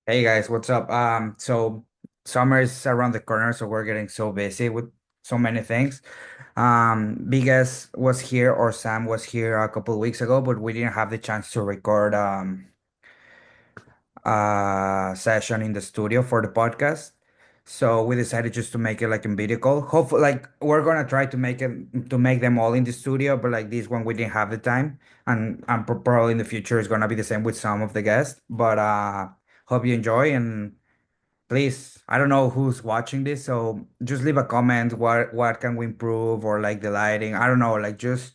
Hey guys, what's up? So summer is around the corner, so we're getting so busy with so many things. Bigas was here or Sam was here a couple of weeks ago, but we didn't have the chance to record a session in the studio for the podcast. So we decided just to make it like in video call. Hopefully, like we're gonna try to make them all in the studio, but like this one we didn't have the time, and probably in the future it's gonna be the same with some of the guests. But hope you enjoy and. Please, I don't know who's watching this, so just leave a comment. What can we improve or like the lighting? I don't know, like just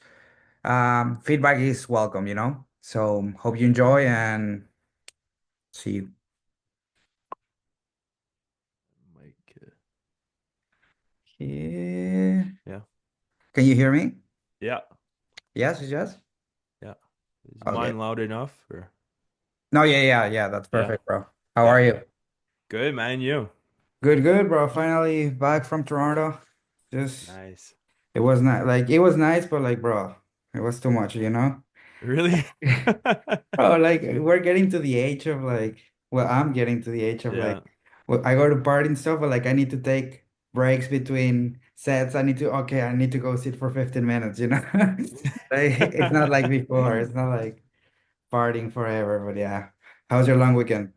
feedback is welcome, you know? So hope you enjoy and see you. Mike, Here. yeah, Can you hear me? yeah, Yes, yes. yeah. Is Okay. mine loud enough? Or No, yeah. That's yeah, perfect, bro. How yeah. are you? Good, man. You Good, bro. Finally back from Toronto. Just nice. it was not like it was nice, but like, bro, it was too much, you know? Really? Bro, like we're getting to the age of like, well, I'm getting to the age of like, Yeah. well, I go to party and stuff, but like I need to take breaks between sets. Okay, I need to go sit for 15 minutes, you know? Like, it's not like before. It's not like partying forever, but yeah. How's your long weekend?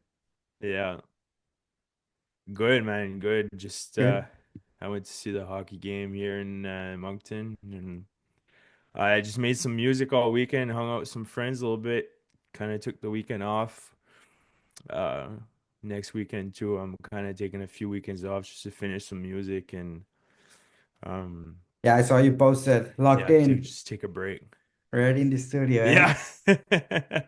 Yeah. Good, man. Good. Just Good. I went to see the hockey game here in Moncton, and I just made some music all weekend. Hung out with some friends a little bit. Kind of took the weekend off. Uh, Next weekend too. I'm kind of taking a few weekends off just to finish some music and um Yeah, I saw you posted, locked yeah, take in, just take a break. ready in the studio, eh? Yeah.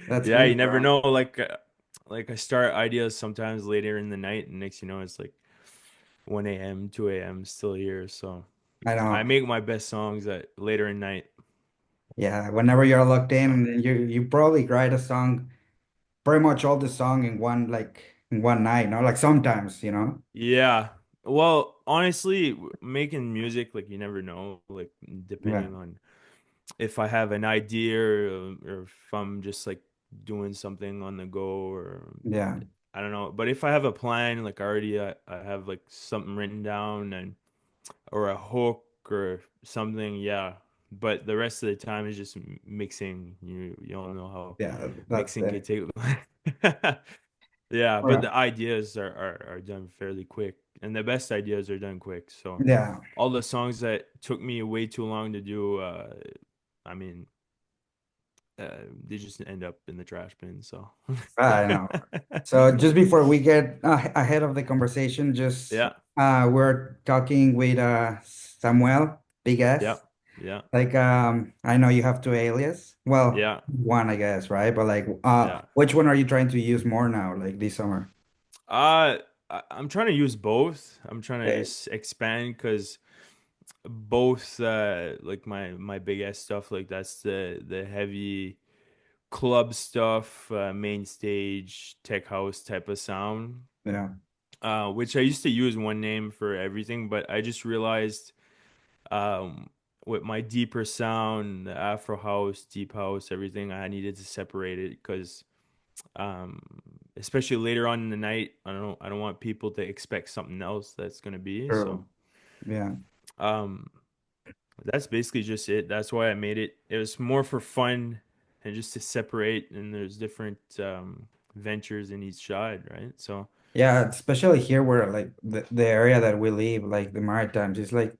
That's Yeah, good, you never bro. know. Like I start ideas sometimes later in the night, and next you know it's like 1 a.m., 2 a.m. still here. So I I know. make my best songs at later in night. Yeah, whenever you're locked in, So and then you probably write a song pretty much all the song in one in one night, no? Like sometimes, you know? yeah. Well, honestly, making music, like you never know, like Yeah. depending on if I have an idea or if I'm just like doing something on the go or Yeah. I don't know. But if I have a plan, like already I have like something written down and or a hook or something, yeah. But the rest of the time is just mixing. You all know how Yeah, that's mixing can it. take. Yeah, but Right. the ideas are done fairly quick, and the best ideas are done quick. So Yeah, all the songs that took me way too long to do, I mean, they just end up in the trash bin. So I know. So just before we get ahead of the conversation, just yeah, we're talking with Samuel, big yeah, S. yeah, Like I know you have two alias. Well, yeah, one I guess, right? But like yeah. which one are you trying to use more now, like this summer? Uh, I'm trying to use both. I'm trying to Okay. just expand because both, like my big ass stuff, like that's the heavy club stuff, main stage, tech house type of sound. Yeah. Which I used to use one name for everything, but I just realized, um, with my deeper sound, the Afro house, deep house, everything, I needed to separate it because um especially later on in the night I don't want people to expect something else that's going to be True. so Yeah. um that's basically just it. That's why I made it. It was more for fun and just to separate, and there's different ventures in each side, right? So Yeah, especially here where like the area that we live, like the Maritimes, is like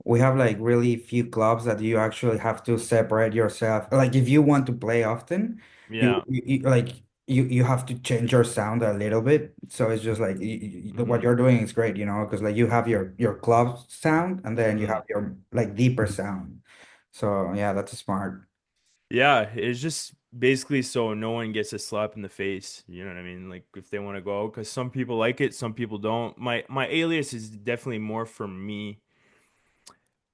we have like really few clubs that you actually have to separate yourself. Like if you want to play often, yeah. like you have to change your sound a little bit. So it's just like what Hmm. you're doing is great, you know, because like you have your club sound and then you Hmm. have your like deeper sound. So yeah, that's smart. Yeah, it's just basically so no one gets a slap in the face. You know what I mean? Like if they want to go out, because some people like it, some people don't. My alias is definitely more for me.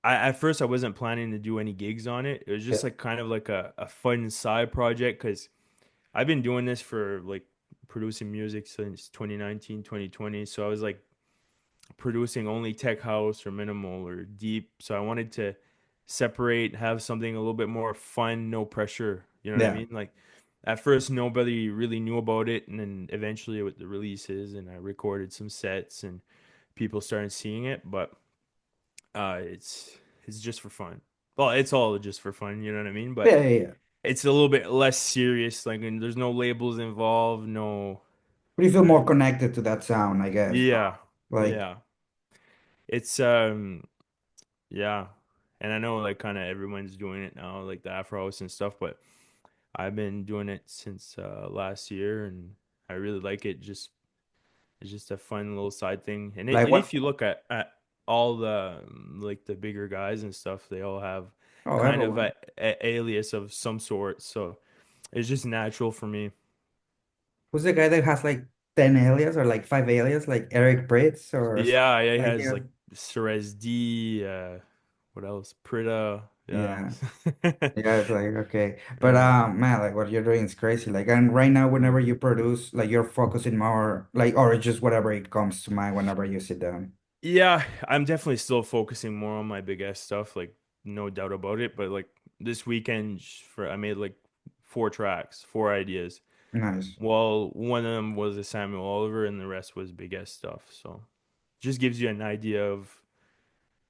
At first I wasn't planning to do any gigs on it. It was Yeah. just like kind of like a fun side project because I've been doing this for like producing music since 2019, 2020. So I was like producing only tech house or minimal or deep. So I wanted to separate, have something a little bit more fun, no pressure. You know what I Yeah. mean? Like at first nobody really knew about it, and then eventually with the releases, and I recorded some sets, and people started seeing it. But it's just for fun. Well, it's all just for fun, you know what I mean? Yeah, But yeah, yeah. it's a little bit less serious. Like, and there's no labels involved, no. But you feel more And connected to that sound, I guess. yeah, Like, yeah. It's yeah. And I know like kind of everyone's doing it now, like the Afro House and stuff, but I've been doing it since last year, and I really like it. Just it's just a fun little side thing. like And what? if you look at all the like the bigger guys and stuff, they all have Oh, kind of everyone. a alias of some sort. So it's just natural for me. Who's the guy that has like 10 alias or like 5 alias, like Eric Pritz or something Yeah, it like has that? like Cerez D, what else? Prita, yeah. Yeah. Yeah, it's like okay. But Yeah. man, like what you're doing is crazy. Like and right now whenever Mm. you produce, like you're focusing more like or just whatever it comes to mind whenever you sit down. Yeah, I'm definitely still focusing more on my big S stuff, like no doubt about it. But like this weekend, for I made like 4 tracks, 4 ideas. Nice. Well, one of them was a Samuel Oliver, and the rest was big S stuff. So just gives you an idea of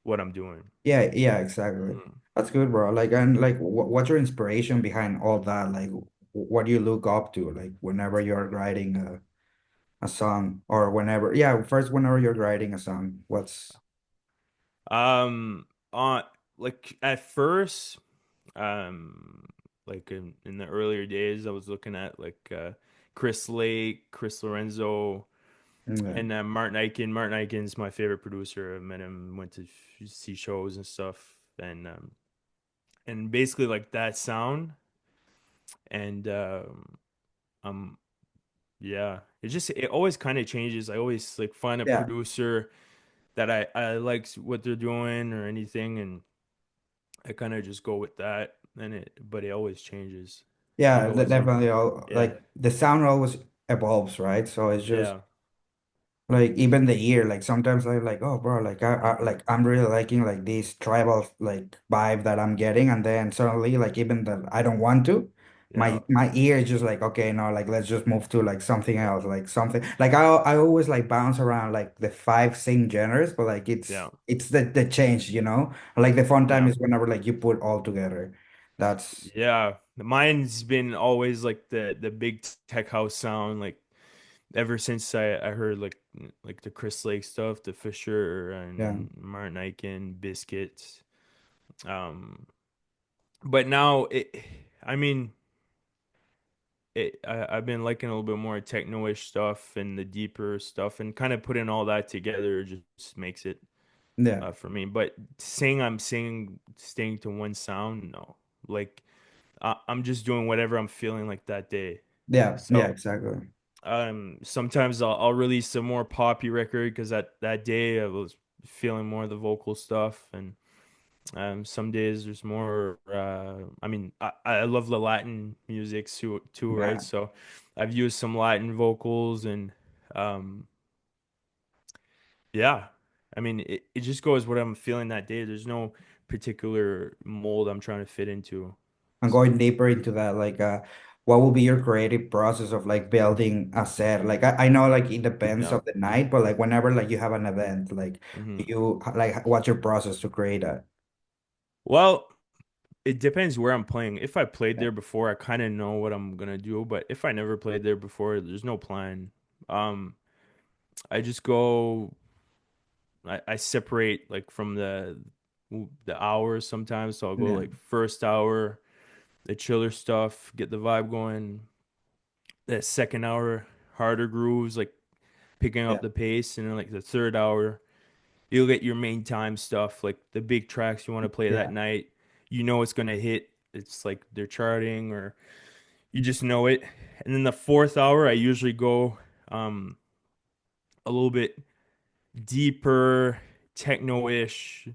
what I'm doing. Yeah, yeah, exactly. Mm. That's good, bro. Like and like what's your inspiration behind all that? Like what do you look up to like whenever you're writing a song or whenever yeah, first whenever you're writing a song, what's On like at first, like in the earlier days, I was looking at like Chris Lake, Chris Lorenzo, yeah, and Martin Eichen. Martin Eichen's my favorite producer. I met him, went to see shows and stuff, and basically like that sound. And um, yeah, it always kind of changes. I always like find a yeah. producer that I like what they're doing or anything, and I kind of just go with that. And but it always changes. It Yeah, always definitely all yeah, like the sound always evolves, right? So it's just yeah, like even the ear, like sometimes I'm like, oh bro, like I like I'm really liking like this tribal like vibe that I'm getting, and then suddenly like even that I don't want to, yeah, my ear is just like okay, no, like let's just move to like something else, like something like I always like bounce around like the five same genres, but like yeah, it's the change, you know? Like the fun time yeah. is whenever like you put all together. That's Yeah, mine's been always like the big tech house sound. Like ever since I heard like the Chris Lake stuff, the Fisher yeah, and Martin Eichen, Biscuits. Um, but now I mean, I've been liking a little bit more techno-ish stuff and the deeper stuff, and kind of putting all that together just makes it yeah, for me. But saying I'm singing, staying to one sound, no. Like I'm just doing whatever I'm feeling like that day. yeah, yeah, So exactly. sometimes I'll release a more poppy record because that day I was feeling more of the vocal stuff, and some days there's more. I mean, I love the Latin music too, right? Yeah. So I've used some Latin vocals, and um, yeah, I mean it just goes what I'm feeling that day. There's no particular mold I'm trying to fit into. And So going deeper into that, like what will be your creative process of like building a set? Like I know like it depends yeah. of the night, but like whenever like you have an event, like Hmm. you like what's your process to create that? Well, it depends where I'm playing. If I played Yeah. there before, I kind of know what I'm gonna do. But if I never played there before, there's no plan. Um, I just go. I separate like from the hours sometimes. So I'll go Yeah. like first hour, the chiller stuff, get the vibe going. The second hour, harder grooves, like picking Yeah. up the pace, and then like the third hour, you'll get your main time stuff, like the big tracks you want to play that Yeah. night. You know it's gonna hit. It's like they're charting, or you just know it. And then the fourth hour, I usually go um a little bit deeper, techno-ish.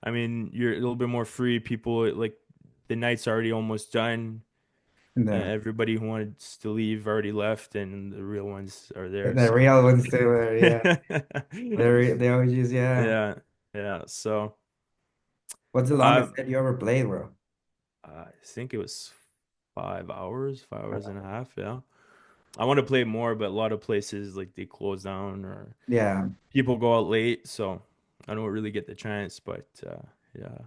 I mean, you're a little bit more free. People like the night's already almost done. Yeah. Everybody who wanted to leave already left, and the real ones are there. The So, real ones too, yeah. The OGs, yeah. yeah, yeah. What's the longest Um, set you ever played, bro? I think it was. 5 hours, 5 hours and a half. Yeah. I want to play more, but a lot of places like they close down or Yeah. people go out late, so I don't really get the chance. But yeah,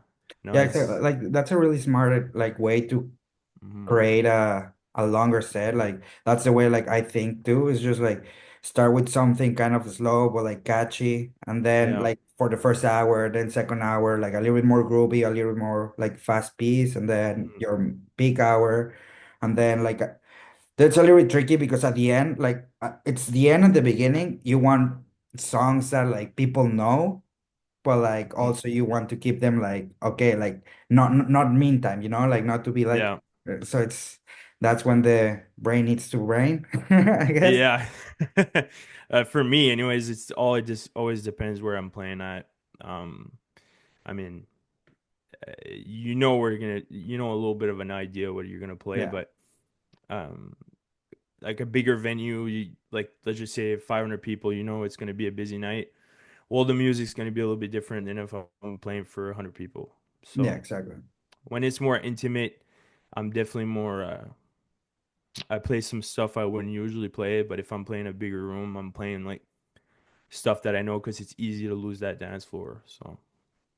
no, Yeah, it's like that's a really smart like way to mhm. create a longer set. Like that's the way like I think too. Is just like start with something kind of slow but like catchy, and then Yeah, like for the first hour, then second hour like a little bit more groovy, a little bit more like fast piece, and then mhm. your peak hour, and then like that's a little bit tricky because at the end, like it's the end and the beginning. You want songs that like people know, but like Mhm. also you want to keep them like okay, like not meantime, like not to be like Yeah, so it's that's when the brain needs to brain, I guess. yeah. For me, anyways, it just always depends where I'm playing at. Um, I mean, you know a little bit of an idea what you're gonna play, Yeah, but um, like a bigger venue, like let's just say 500 people, it's gonna be a busy night. Well, the music's gonna be a little bit different than if I'm playing for 100 people. yeah, So exactly. when it's more intimate, I'm definitely more. I play some stuff I wouldn't usually play, but if I'm playing a bigger room, I'm playing like stuff that I know because it's easy to lose that dance floor. So,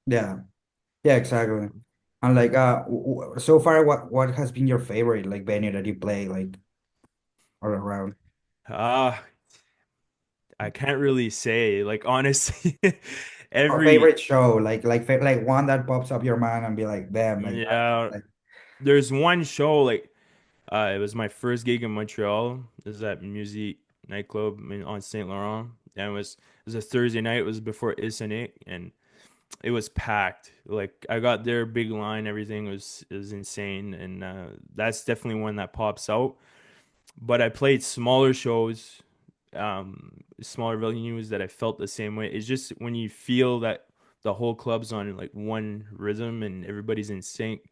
Yeah, yeah, exactly. And like so far what has been your favorite like venue that you play like all around, ah, I can't really say. Like honestly, or every favorite show like one that pops up your mind and be like damn like that yeah, like there's one show like it was my first gig in Montreal. It was at Musique nightclub on Saint Laurent, and it was a Thursday night. It was before Isonic, and it was packed. Like I got there, big line, everything was insane, and that's definitely one that pops out. But I played smaller shows, smaller venues that I felt the same way. It's just when you feel that the whole club's on like one rhythm and everybody's in sync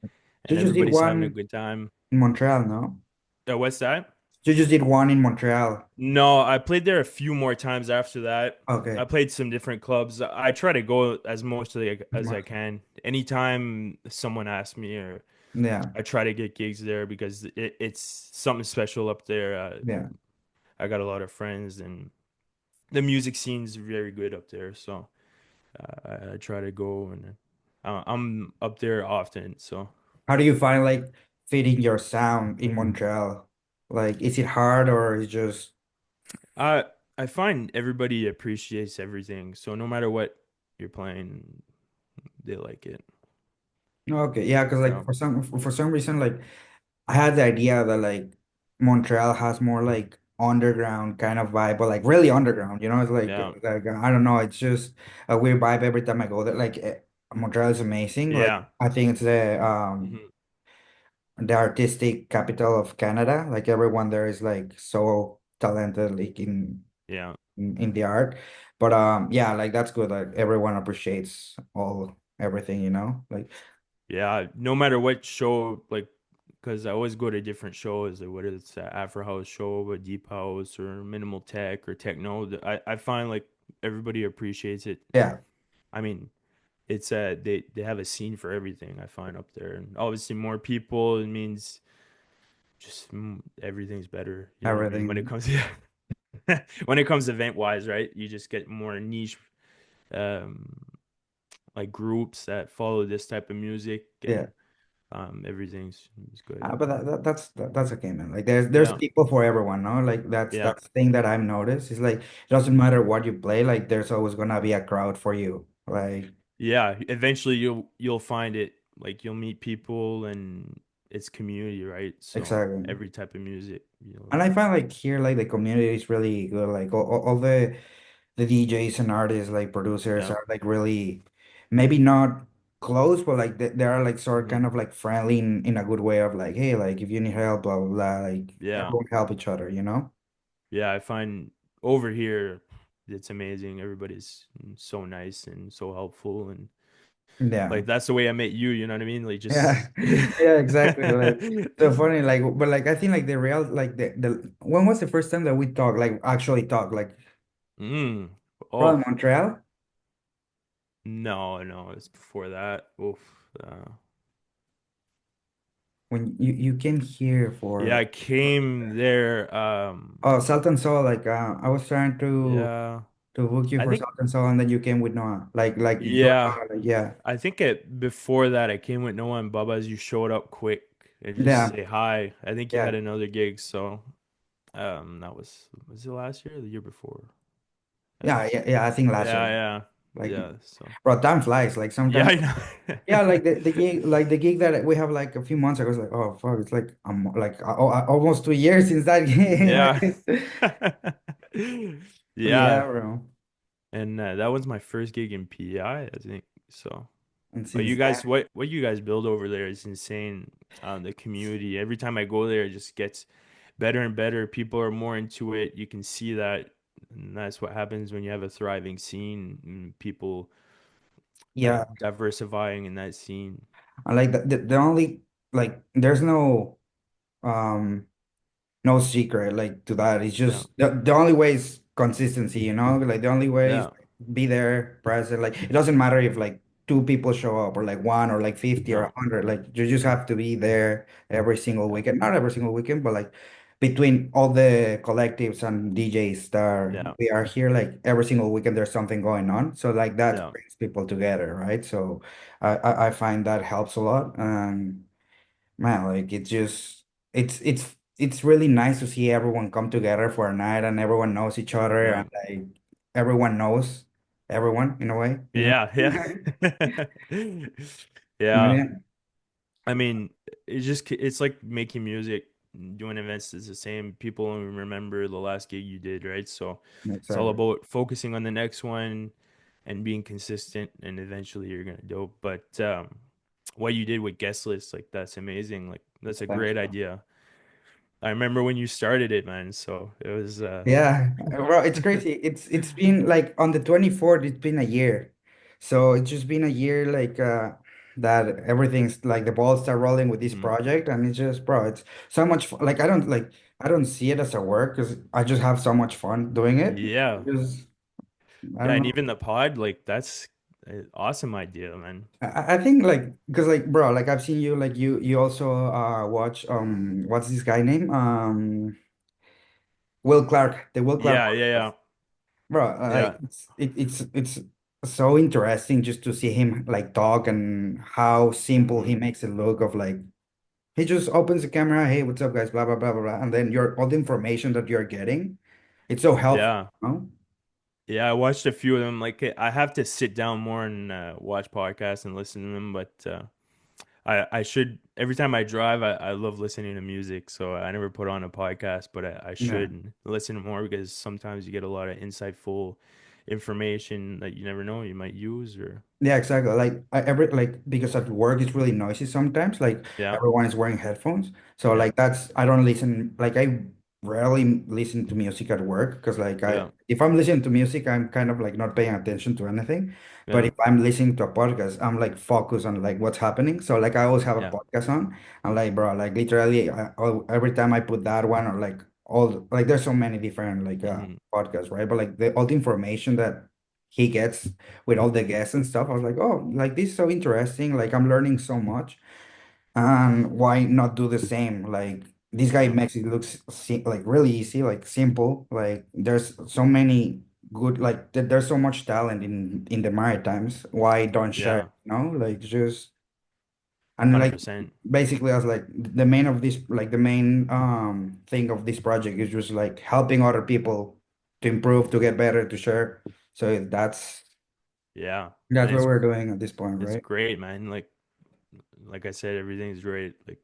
you and just did everybody's having a one good time. in Montreal, no? What's that? You just did one in Montreal. No, I played there a few more times after that. I Okay. played some different clubs. I try to go as mostly as I Mo- can. Anytime someone asks me, or Yeah. I try to get gigs there because it's something special up there. Yeah. I got a lot of friends, and the music scene's very good up there. So I try to go, and I'm up there often. So How do you find like fitting your sound in Montreal? Like, is it hard or is just I I find everybody appreciates everything. So no matter what you're playing, they like it. okay? Yeah, because like Yeah. for some reason, like I had the idea that like Montreal has more like underground kind of vibe, but like really underground. It's Yeah. like I don't know. It's just a weird vibe every time I go there. Like Montreal is amazing. Like Yeah. I think it's Hmm. the artistic capital of Canada. Like everyone there is like so talented, like Yeah. in the art. But yeah, like that's good. Like everyone appreciates everything. Like Yeah. No matter what show, like, because I always go to different shows, like whether it's an Afro House show, a Deep House, or Minimal Tech or Techno, I find like everybody appreciates it. yeah, I mean, it's they have a scene for everything. I find up there, and obviously more people, it means just everything's better. You know what I mean? When it everything. comes to when it comes event wise, right? You just get more niche, um, like groups that follow this type of music, Yeah. and everything's is good. But that's okay, man. Like there's Yeah, people for everyone, no? Like yeah, that's the thing that I've noticed. It's like it doesn't matter what you play, like there's always gonna be a crowd for you. Like yeah. Eventually, you'll find it. Like you'll meet people, and it's community, right? So exactly. every type of music, And I find like here, like the community is really good. Like all the DJs and artists, like producers, yeah, are like really maybe not close, but like they are like sort of hmm, kind of like friendly in a good way of like, hey, like if you need help, blah blah blah. Like yeah, everyone help each other. yeah. I find over here, it's amazing. Everybody's so nice and so helpful, and Yeah. like that's the way I met you. You know what I mean? Like Yeah. just Yeah, exactly. Like so funny, like but like I think like the real like the when was the first time that we talked, like actually talked, like mm. from Oh Montreal? no, no, it's before that. Oof. Uh, when you came here Yeah, for I came there. oh Salt and Soul, like I was trying Yeah, to book you I for think Salt and Soul, and then you came with Noah, like you and yeah, Noah, like, yeah, I think it before that I came with Noah and Bubba. As you showed up quick and just yeah, say hi. I think you yeah, had another gig, so that was it last year or the year before? I yeah, think yeah, yeah. I think last year, yeah, yeah, like, yeah. So bro, time flies. Like yeah, sometimes, I yeah, know. like the gig that we have like a few months ago. It's like, oh fuck, it's like almost 2 years since that gig. Like, Yeah. yeah, Yeah. bro. And that was my first gig in PEI, I think. So, And but since you then, guys, what you guys build over there is insane. The community, every time I go there, it just gets better and better. People are more into it. You can see that, and that's what happens when you have a thriving scene and people yeah, diversifying in that scene. I like the only like there's um no secret like to that. It's Yeah, just the only way is consistency, Like the only way is yeah, like, be there, present. Like it doesn't matter if like two people show up or like one or like 50 or no, 100. Like you just have to be there every single yeah, weekend. Not every single weekend, but like between all the collectives and DJs that yeah, we are here, like every single weekend there's something going on. So like that yeah, brings people together, right? So I find that helps a lot. And man, like it's really nice to see everyone come together for a night and everyone knows each other yeah, and like everyone knows everyone in a way. yeah, yeah, yeah. Yeah, I mean, it's like making music, doing events is the same. People only remember the last gig you did, right? So it's all exactly. about focusing on the next one and being consistent, and eventually you're gonna do. But what you did with guest lists, like that's amazing. Like that's a Thanks, great bro. idea. I remember when you started it, man. So it was Yeah, bro, it's crazy. It's been like on the 24th, it's been a year. So it's just been a year like that everything's like the balls start rolling with this mhm. project and it's just bro, it's so much fun. Like I don't see it as a work because I just have so much fun doing it. Yeah, Just I yeah, don't and know. even the pod, like that's an awesome idea, man. I think like because like bro, like I've seen you like you also watch what's this guy name? Will Clark, the Will Clark Yeah, yeah, podcast. yeah, Bro, like yeah. it's so interesting just to see him like talk and how simple he Mhm. makes it look of like he just opens the camera, hey, what's up guys, blah blah blah blah blah, and then your all the information that you're getting, it's so helpful, Yeah. you know? Yeah, I watched a few of them. Like I have to sit down more and watch podcasts and listen to them, but I should every time I drive, I love listening to music, so I never put on a podcast, but I Yeah. should listen more because sometimes you get a lot of insightful information that you never know you might use or Yeah, exactly. Like every like because at work it's really noisy sometimes. Like yeah, everyone is wearing headphones, so yeah, like that's I don't listen. Like I rarely listen to music at work because like I yeah, if I'm listening to music, I'm kind of like not paying attention to anything. But yeah, if I'm listening to a podcast, I'm like focused on like what's happening. So like I always have a yeah. podcast on. And like bro, like literally every time I put that one or like like there's so many different like Hmm. podcasts, right? But like all the information that he gets with all the guests and stuff. I was like, oh, like this is so interesting. Like I'm learning so much. And why not do the same? Like this guy Yeah, makes it look like really easy, like simple. Like there's so many good, like there's so much talent in the Maritimes. Why don't share it? yeah, Like just and like 100%. basically I was like the main of this, like the main thing of this project is just like helping other people to improve, to get better, to share. So Yeah, that's and what we're doing at this point, it's right? great, man. Like I said, everything's great. Like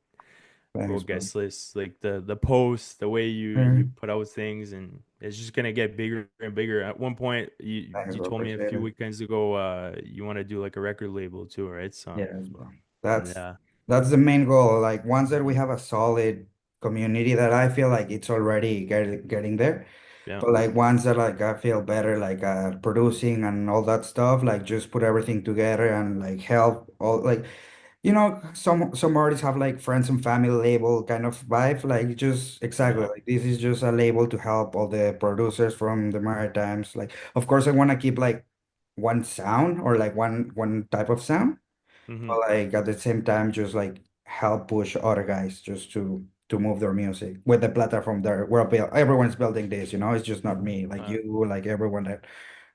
Thanks, about bro. guest lists, like the posts, the way you Mhm. put out things, and it's just gonna get bigger and bigger. At one point, you Thanks, you bro. told me a Appreciate few it. weekends ago, you want to do like a record label too, right? So Yes, bro. That's yeah, that's the main goal. Like once that we have a solid community that I feel like it's already getting there. yeah, But like once that like I feel better like producing and all that stuff, like just put everything together and like help all like some artists have like friends and family label kind of vibe. Like just exactly yeah, like this is just a label to help all the producers from the Maritimes. Like of course I want to keep like one sound or like one type of sound, hmm, but like at the same time just like help push other guys just to move their music with the platform there. Everyone's building this, it's just not me, like Uh, you, like everyone that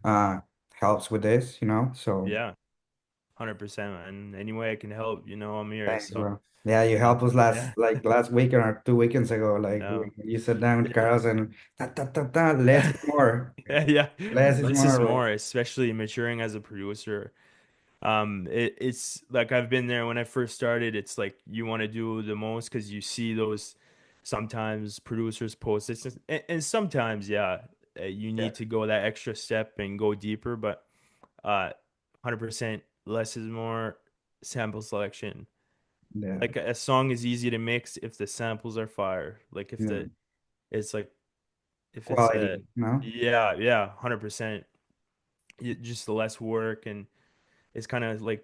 uh helps with this. So yeah, 100%. And any way I can help, I'm here. thanks, So bro. Yeah, you yeah, helped us yeah, last weekend or 2 weekends ago. Like yeah, when you sat down with yeah, Carlos and less is more. yeah. Less is Less is more, bro. more, especially maturing as a producer. It's like I've been there when I first started. It's like you want to do the most because you see those sometimes producers post it, and sometimes, yeah, you Yeah, need to go that extra step and go deeper. But 100% less is more. Sample selection. yeah, Like a song is easy to mix if the samples are fire. Like if yeah. it's like if it's a Quality, no? yeah, yeah, 100%. Just less work, and it's kind of like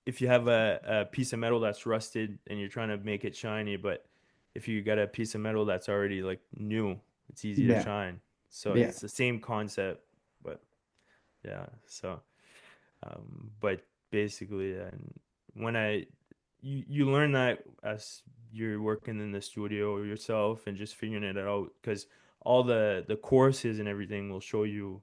if you have a piece of metal that's rusted and you're trying to make it shiny, but if you got a piece of metal that's already like new, it's easy to Yeah, shine. So yeah, it's the same concept, but yeah. So, but basically, and when you learn that as you're working in the studio yourself and just figuring it out, because all the courses and everything will show you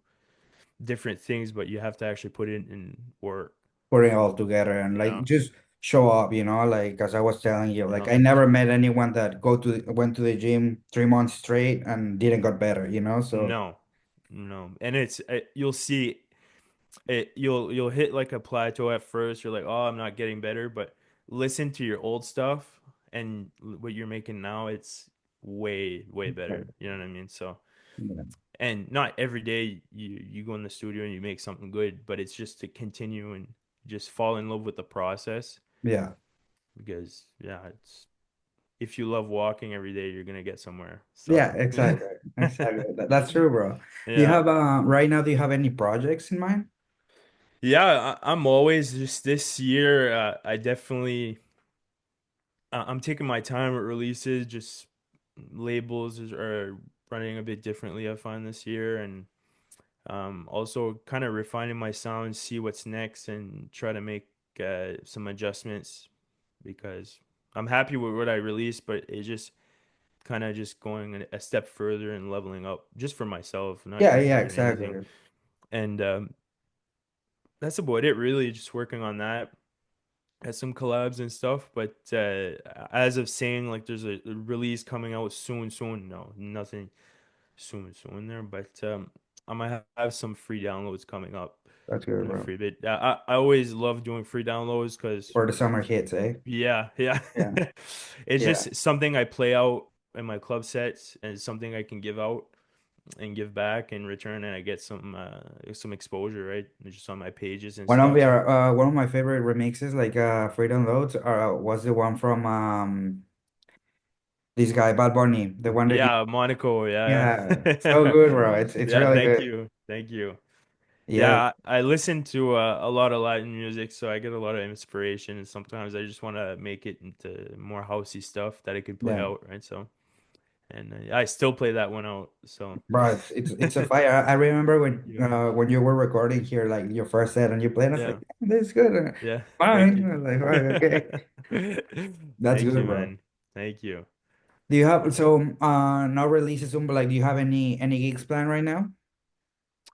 different things, but you have to actually put it in work. putting it all together and like Yeah, just show up, like as I was telling you, like yeah. I never met anyone that went to the gym 3 months straight and didn't got better. So No, no, and you'll see it. You'll hit like a plateau at first. You're like, oh, I'm not getting better, but listen to your old stuff and what you're making now. It's way better. You know what I mean? So, yeah, and not every day you go in the studio and you make something good, but it's just to continue and just fall in love with the process yeah, because yeah, it's if you love walking every day, you're gonna get somewhere. So. yeah, exactly, exactly. That's true, bro. Yeah. Right now, do you have any projects in mind? Yeah, I'm always just this year. I definitely I'm taking my time with releases. Just are running a bit differently. I find this year, and also kind of refining my sound, see what's next, and try to make some adjustments because I'm happy with what I released, but it just kind of just going a step further and leveling up just for myself, not Yeah, yeah, comparing anything. exactly. And that's about it, really. Just working on that. Has some collabs and stuff, but as of saying like there's a release coming out soon. No, nothing soon there. But I might have some free downloads coming up That's good, in a bro. free bit. I always love doing free downloads because For the summer hits, eh? yeah, Yeah, it's yeah. just something I play out in my club sets and it's something I can give out and give back in return, and I get some exposure, right? Just on my pages and stuff. One of my favorite remixes, like free downloads, was the one from this guy, Bad Bunny, the one that he, Yeah, Monaco. Yeah, yeah, so yeah. good, bro. It's Yeah, really thank good. you. Thank you. Yeah, Yeah, I listen to a lot of Latin music, so I get a lot of inspiration, and sometimes I just want to make it into more housey stuff that I could play yeah, out, right? So, and I still play that one out. So, bro. It's a fire. I remember yeah, when you were recording here, like your first set, and you played. I was like, yeah, this is good. yeah. Thank Fine. you. I was like, right, okay, that's Thank good, you, bro. man. Thank you. Do you have no releases soon, but like, do you have any gigs planned right now?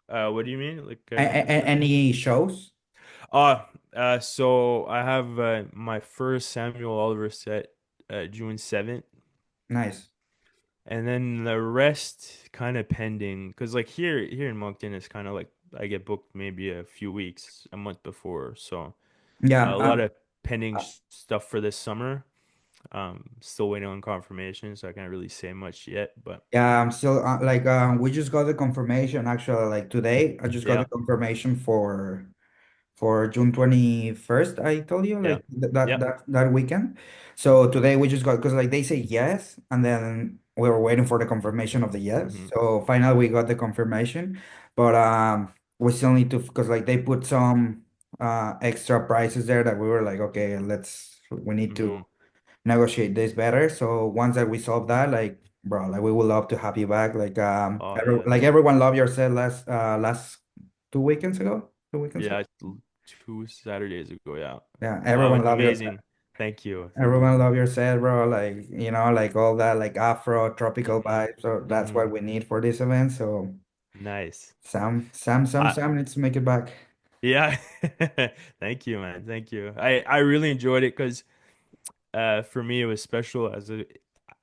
What do you mean? Like, Any shows? uh, so I have my first Samuel Oliver set June 7th. Nice. And then the rest kind of pending because like here in Moncton it's kind of like I get booked maybe a few weeks, a month before. So Yeah. a lot of pending stuff for this summer. Still waiting on confirmation, so I can't really say much yet. But Yeah, I'm still like we just got the confirmation actually like today. I just got the yeah, confirmation for June 21st. I told you yeah, like that yeah. that that weekend. So today we just got because like they say yes, and then we were waiting for the confirmation of the yes. Hmm. So finally we got the confirmation, but we still need to because like they put some extra prices there that we were like okay, we need Hmm. to negotiate this better. So once that we solve that, like bro, like we would love to have you back. Like Oh yeah, like everyone loved your set last 2 weekends ago, 2 weekends ago. yeah. 2 Saturdays ago, yeah. Yeah, It everyone was loved your amazing. Thank you. Thank you. Everyone love your set, bro. Like, like all that, like Afro tropical Hmm. vibes. So that's Hmm. what we need for this event. So Nice. I Sam needs to make it back. Yeah. Thank you, man. Thank you. I really enjoyed it because for me it was special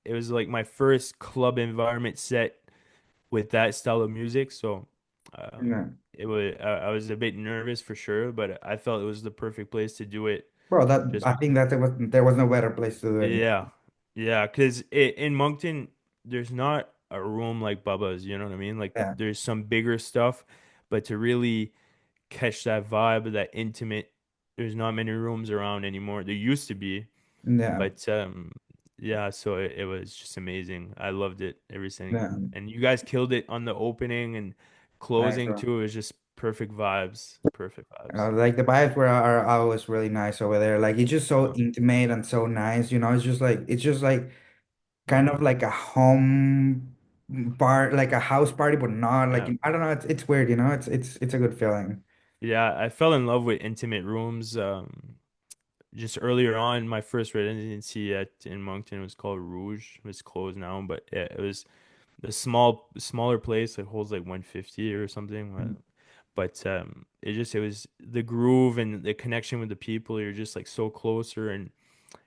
it was like my first club environment set with that style of music. So Yeah. it was I was a bit nervous for sure, but I felt it was the perfect place to do it. Bro, that Just I think that there was no better place to do it. yeah. Yeah, because in Moncton there's not a room like Bubba's, you know what I mean? Like Yeah. there's some bigger stuff, but to really catch that vibe, that intimate. There's not many rooms around anymore. There used to be, Yeah. but yeah, so it was just amazing. I loved it, everything. Yeah. And you guys killed it on the opening and Thanks, closing bro. too. It was just perfect vibes. Perfect vibes. Like the vibes are always really nice over there. Like it's just so Yeah. intimate and so nice. It's just like kind Hmm. of like a home like a house party, but not like Yeah. I don't know. It's weird. It's a good feeling. Yeah, I fell in love with intimate rooms. Just earlier on, my first residency at in Moncton was called Rouge. It's closed now, but yeah, it was the smaller place. It holds like 150 or something. But it was the groove and the connection with the people. You're just like so closer, and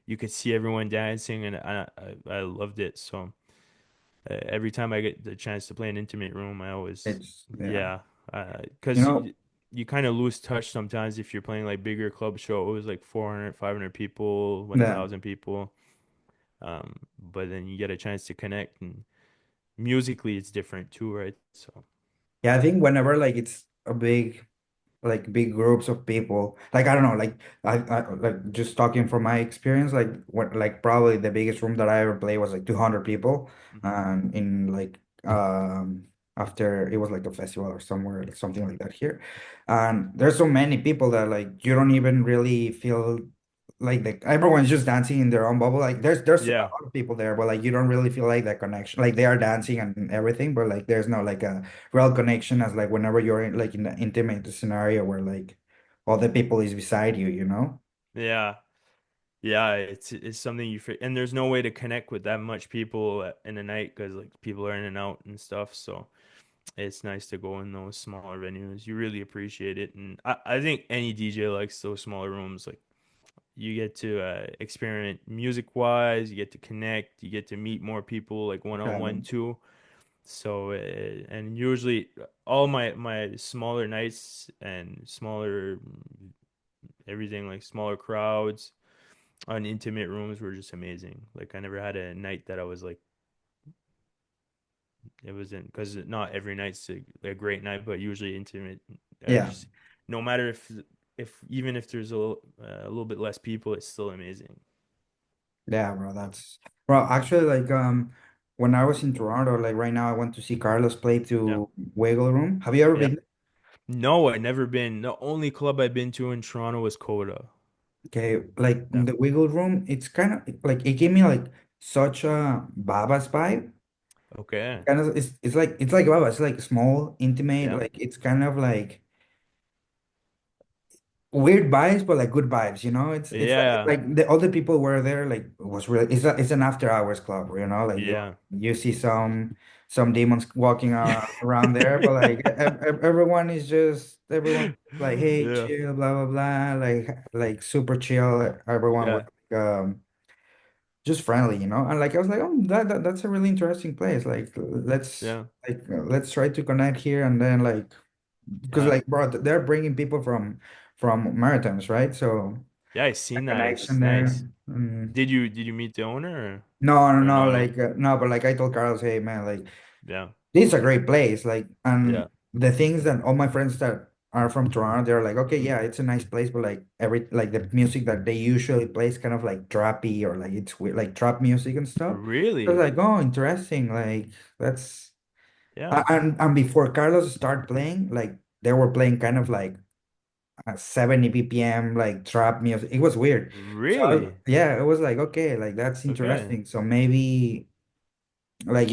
you could see everyone dancing, and I loved it. So every time I get the chance to play an intimate room, I always It's yeah. yeah, You because know, you kind of lose touch sometimes if you're playing like bigger club shows, like 400, 500 people, yeah. 1,000 people. But then you get a chance to connect, and musically it's different too, right? So Yeah, I think whenever like it's a big groups of people. Like I don't know, like I like just talking from my experience, like what like probably the biggest room that I ever played was like 200 people, mhm. and in like after it was like a festival or somewhere something like that here, and there's so many people that like you don't even really feel like everyone's just dancing in their own bubble. Like there's a Yeah. lot of people there, but like you don't really feel like that connection. Like they are dancing and everything, but like there's no like a real connection as like whenever you're in like in an intimate scenario where like all the people is beside you. Yeah. Yeah, it's something and there's no way to connect with that much people in a night because like people are in and out and stuff. So it's nice to go in those smaller venues. You really appreciate it, and I think any DJ likes those smaller rooms. Like you get to experiment music wise, you get to connect, you get to meet more people like one on one Um, too. So and usually all my smaller nights and smaller everything like smaller crowds on intimate rooms were just amazing. Like I never had a night that I was like it wasn't because not every night's a great night, but usually intimate. yeah, Just no matter if even if there's a little bit less people, it's still amazing. yeah, bro. Bro. Actually, like when I was in Toronto, like right now, I went to see Carlos play Yeah, to Wiggle Room. Have you ever yeah. been? No, I've never been. The only club I've been to in Toronto was Coda. Okay, like Yeah. the Wiggle Room, it's kind of like it gave me like such a Baba's vibe. Okay. Kind of, it's like Baba. It's like small, intimate. Yeah. Like it's kind of like weird vibes, but like good vibes, it's Yeah. like the other people were there, like it was really it's an after hours club, like Yeah. you see some demons walking around there, but like everyone like hey Yeah. chill, blah blah blah, like super chill. Everyone was Yeah. just friendly, and like I was like, oh, that's a really interesting place. Like Yeah. let's try to connect here, and then like because Yeah. like bro, they're bringing people from marathons, right? So Yeah, I a seen that. connection It's nice. there. Did you meet the owner No, no, or no, no, no? like no, but like I told Carlos, hey man, like Yeah. this is a great place. Like, and Yeah. the things that all my friends that are from Toronto, they're like, okay, Hmm. yeah, it's a nice place, but like like the music that they usually play is kind of like trappy or like it's weird, like trap music and stuff. I was Really? like, oh, interesting. Like that's Yeah. and before Carlos started playing, like they were playing kind of like 70 BPM like trap music. It was weird. So Really? yeah, it was like okay, like that's Okay. interesting. So maybe like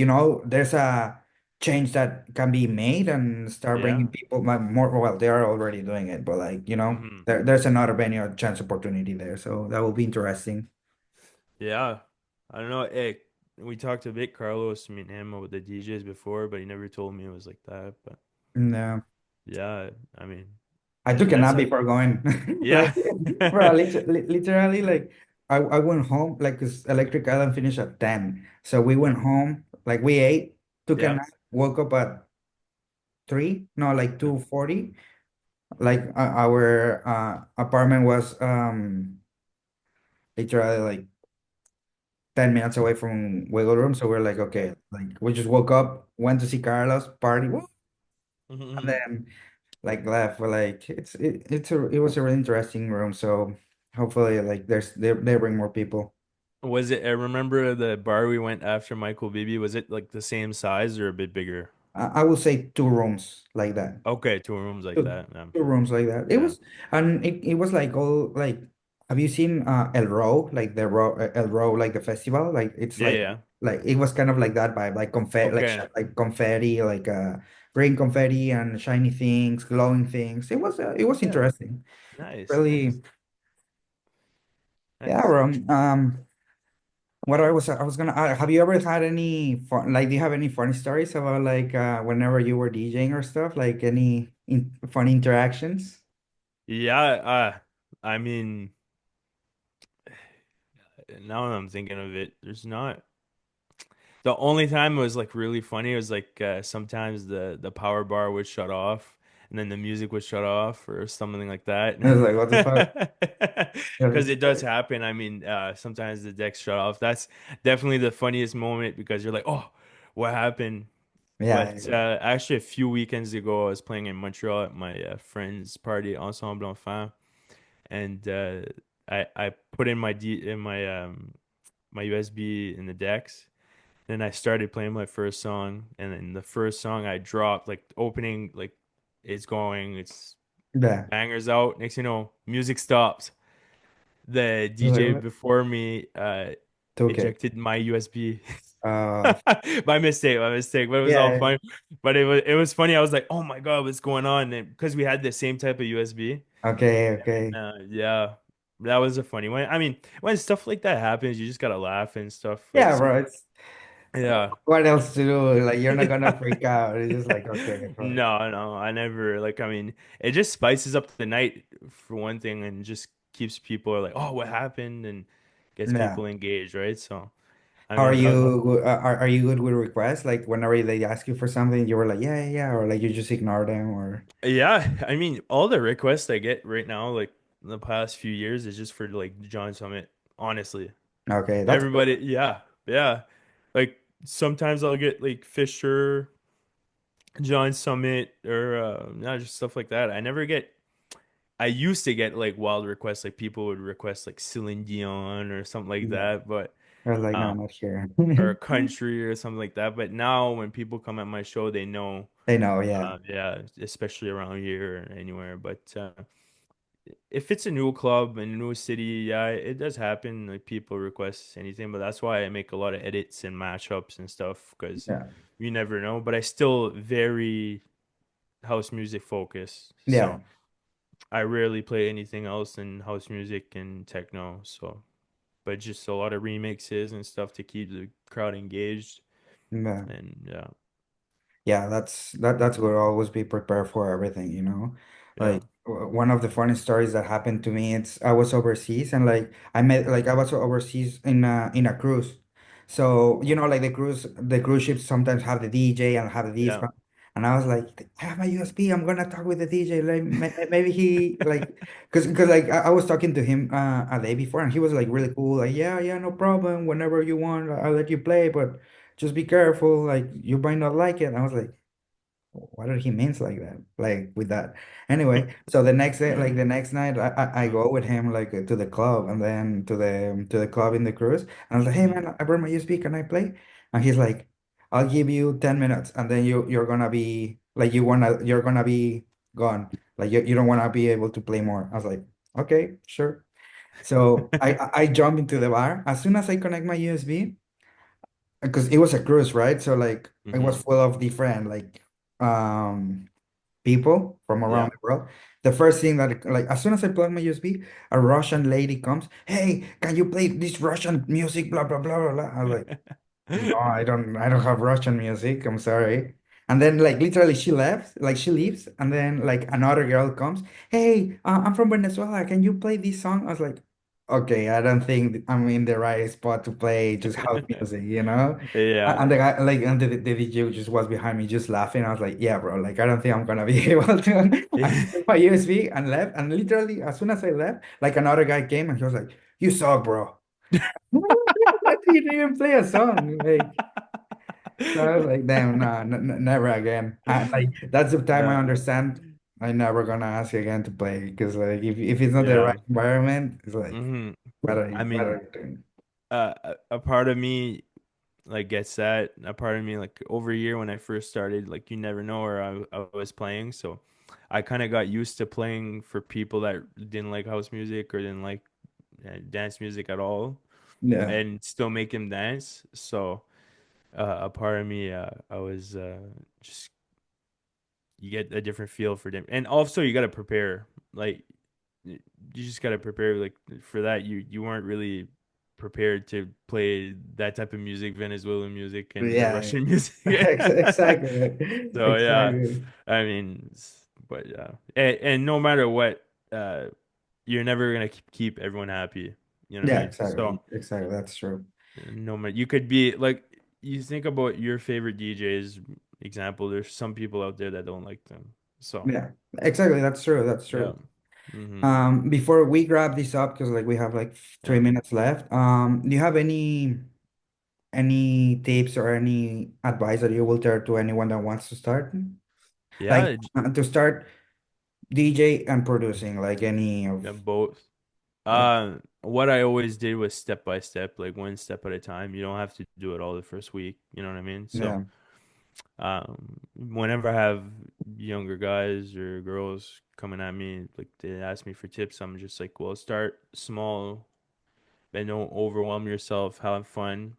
there's a change that can be made and start bringing Yeah. people more. Well, they are already doing it, but like, Hmm. there's another venue, a chance opportunity there. So that will be interesting. Yeah. I don't know. Hey, we talked a bit, Carlos, me and him about the DJs before, but he never told me it was like that. But No. yeah, I mean, I took a that's nap a before going. yeah. Like, bro, literally, like, I went home, like, 'cause Electric Island finished at 10. So we went Mhm. home, like, we ate, took a Yeah. nap, woke up at 3, no, like 2:40. Like, our apartment was literally like 10 minutes away from Wiggle Room. So we're like, Yeah. okay, like, we just woke up, went to see Carlos, party, woo, and Mhm. then like left. But like, it was a really interesting room. So hopefully, like, they bring more people. Was it? I remember the bar we went after Michael Bibi. Was it like the same size or a bit bigger? I would say 2 rooms like that. Okay, two rooms like Two, that. two rooms like that. It Yeah. was, and it was like all like, have you seen El Row, like the Row, El Row, like the festival? Like it's Yeah. Yeah. like it was kind of like that vibe, like confetti, Okay. like confetti, like rain confetti and shiny things, glowing things. It was Yeah. interesting. Nice. Nice. Really, yeah, Nice. bro. What I was gonna have you ever had any fun, like, do you have any funny stories about like whenever you were DJing or stuff, like any fun interactions? Yeah. I mean, now that I'm thinking of it, there's not. The only time it was like really funny was like sometimes the power bar would shut off and then the music would shut off or something like that. I was like, what the fuck? Because it does happen. I mean, sometimes the decks shut off. That's definitely the funniest moment because you're like, oh, what happened? Yeah, But yeah, actually, a few weekends ago, I was playing in Montreal at my friend's party, Ensemble Enfant, and I put in my USB in the decks. Then I started playing my first song, and then the first song I dropped, like opening, like it's going, it's yeah. bangers out. Next, you know, music stops. The I was like, DJ what? before me Took it. ejected my USB. Uh, My mistake, my mistake. But it was all yeah. fun. But it was funny. I was like, oh my God, what's going on? And because we had the same type of USB. Okay, okay. Yeah, that was a funny one. I mean, when stuff like that happens, you just gotta laugh and stuff. Like Yeah, some, bro. It's yeah. what else to do? Like, you're not gonna freak out. It's just like, okay, fine. No, no, I never like. I mean, it just spices up the night for one thing, and just keeps people like, "Oh, what happened?" and gets Yeah. people engaged, right? So, I How mean, are you? Are you good with requests? Like, whenever they ask you for something, you were like, yeah, yeah, yeah, or like you just ignore them, or yeah, I mean, all the requests I get right now, like in the past few years, is just for like John Summit. Honestly, okay, that's good. everybody, yeah, yeah. Like sometimes I'll get like Fisher, John Summit, or not just stuff like that. I never get I used to get like wild requests, like people would request like Celine Dion or something like Yeah. that, but I was like, no, um, not here. or country or something like that. But now when people come at my show, they know, They know, yeah, yeah, especially around here or anywhere. But if it's a new club in a new city, yeah, it does happen. Like people request anything, but that's why I make a lot of edits and mashups and stuff because yeah, you never know. But I still very house music focused, yeah, so. I rarely play anything else than house music and techno, so but just a lot of remixes and stuff to keep the crowd engaged. yeah. And yeah, Yeah, that's good. Always be prepared for everything, you know. yeah, Like, one of the funny stories that happened to me, it's I was overseas, and like I was overseas in a cruise. So, like, the cruise ships sometimes have the DJ and have this yeah. one. And I was like, I have my USB. I'm gonna talk with the DJ. Like, maybe he, like, because like I was talking to him a day before, and he was like really cool. Like, yeah, yeah, no problem. Whenever you want, I'll let you play, but just be careful, like, you might not like it. And I was like, what did he means like that? Like, with that. Anyway, so the next day, like the next night, I Mhm, go with him, like, to the club, and then to the club in the cruise. And I was like, hey mhm. man, I brought my USB, can I play? And he's like, I'll give you 10 minutes, and then you're gonna be like, you're gonna be gone. Like, you don't wanna be able to play more. I was like, okay, sure. So I jump into the bar. As soon as I connect my USB, because it was a cruise, right? So like it was Hmm. full of different like um people from Yeah. around the world. The first thing that like as soon as I plug my USB, a Russian lady comes, "Hey, can you play this Russian music?" Blah blah blah blah blah. I was like, "No, I don't have Russian music. I'm sorry." And then like literally she left, like she leaves, and then like another girl comes, "Hey, I'm from Venezuela. Can you play this song?" I was like, "Okay, I don't think I'm in the right spot to play just house music, you know?" Yeah. And the guy, like, and the DJ just was behind me, just laughing. I was like, "Yeah, bro, like, I don't think I'm gonna be able to." And he took my USB and left. And literally, as soon as I left, like another guy came and he was like, "You suck, bro." I didn't even play a song. Like, so I was like, "Damn, no, never again." Like, that's the time I Uh, understand. I'm never gonna ask you again to play because, like, if it's not the yeah. right environment, it's like, Hmm. I what mean, are you doing? a part of me like gets that. A part of me like over a year when I first started, like you never know where I was playing, so I kind of got used to playing for people that didn't like house music or didn't like dance music at all, Yeah, and still make them dance. So a part of me, I was just you get a different feel for them, and also you got to prepare. Like you just got to prepare like for that. You weren't really prepared to play that type of music, Venezuelan music and yeah, Russian music. exactly, So yeah, exactly. I mean, but yeah, and no matter what, uh, you're never gonna keep everyone happy. You know what I Yeah, mean? exactly, So exactly. That's true. no matter you could be like you think about your favorite DJs example. There's some people out there that don't like them. So Yeah, exactly. That's true. That's yeah. true. Hmm. Before we wrap this up, because like we have like three Yeah. minutes left. Do you have any tips or any advice that you will tell to anyone that wants to start? Like Yeah, to start DJ and producing, like any of yeah, both. yeah, What I always did was step by step, like one step at a time. You don't have to do it all the first week. You know what I mean? So, yeah, whenever I have younger guys or girls coming at me, like they ask me for tips, I'm just like, well, start small and don't overwhelm yourself. Have fun,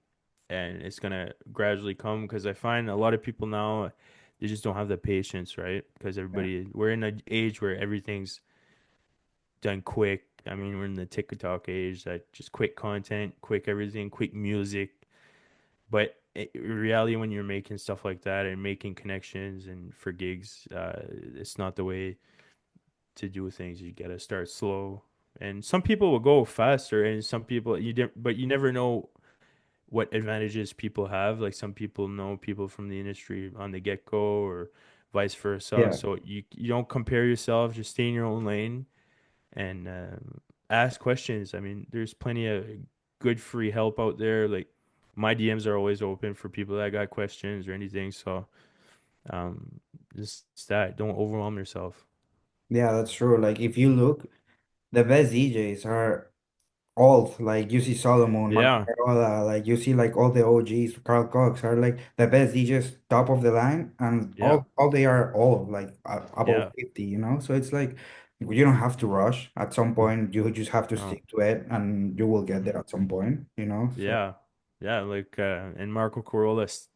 and it's gonna gradually come. Because I find a lot of people now, they just don't have the patience, right? Because yeah, we're in an age where everything's done quick. I mean, we're in the TikTok age that just quick content, quick everything, quick music. But in reality, when you're making stuff like that and making connections and for gigs, it's not the way to do things. You gotta start slow. And some people will go faster, and some people but you never know what advantages people have. Like some people know people from the industry on the get go, or vice versa. yeah, So you don't compare yourself. Just stay in your own lane and ask questions. I mean, there's plenty of good free help out there. Like my DMs are always open for people that got questions or anything. So um, just that. Don't overwhelm yourself. yeah. That's true. Like if you look, the best DJs are old, like you see Solomon, Marco Yeah, Carola, like you see like all the OGs, Carl Cox are like the best DJs, top of the line, and yeah, all they are old, like above yeah. 50, So it's like you don't have to rush. At some point, you just have to No. stick to it, and you will get there Hmm. at some point. So Yeah, yeah. Like and Marco Corollas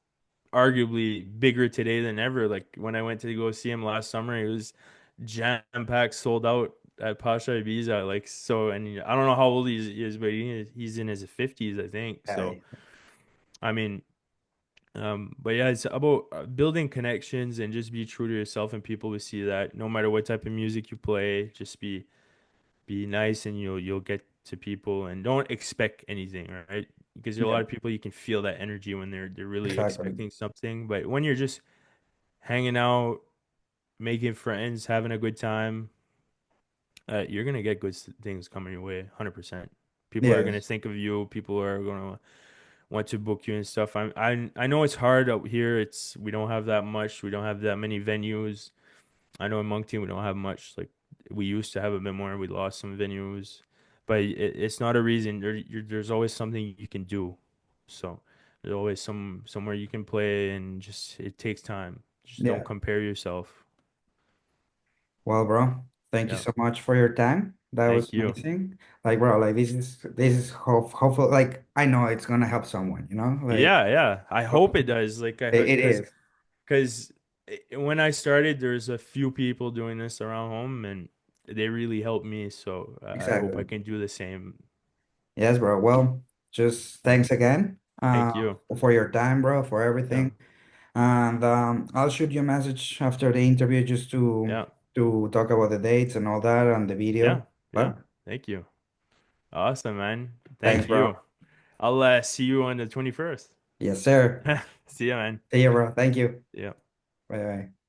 arguably bigger today than ever. Like when I went to go see him last summer, he was jam packed, sold out at Pasha Ibiza. Like so, and I don't know how old he is, but he's in his 50s, I think. yeah, So I mean, but yeah, it's about building connections and just be true to yourself, and people will see that. No matter what type of music you play, just be nice, and you'll get to people, and don't expect anything, right? Because there are a lot yeah, of people you can feel that energy when they're really exactly. expecting something, but when you're just hanging out, making friends, having a good time, you're gonna get things coming your way, 100%. People are gonna Yes, think of you. People are gonna want to book you and stuff. I know it's hard out here. It's we don't have that much. We don't have that many venues. I know in Moncton we don't have much. Like we used to have a bit more. We lost some venues, but it's not a reason. There's always something you can do. So there's always somewhere you can play, and just it takes time. Just don't yeah. compare yourself. Well, bro, thank you Yeah. so much for your time. That was Thank you. amazing. Like, bro, like this is hopeful. Like, I know it's gonna help someone, you know? Like, Yeah, yeah. I hope it does. Like I it because is. because when I started, there's a few people doing this around home, and they really helped me. So I hope I Exactly. can do the same. Yes, bro. Well, just Yeah. thanks again Thank you. for your time, bro, for Yeah. everything. And I'll shoot you a message after the interview just Yeah. to talk about the dates and all that and the Yeah. video. Yeah. But Thank you. Awesome, man. thanks, Thank bro. you. I'll see you on the 21st. Yes, sir. See ya, man. See you, bro. Thank you. Yeah. Bye bye.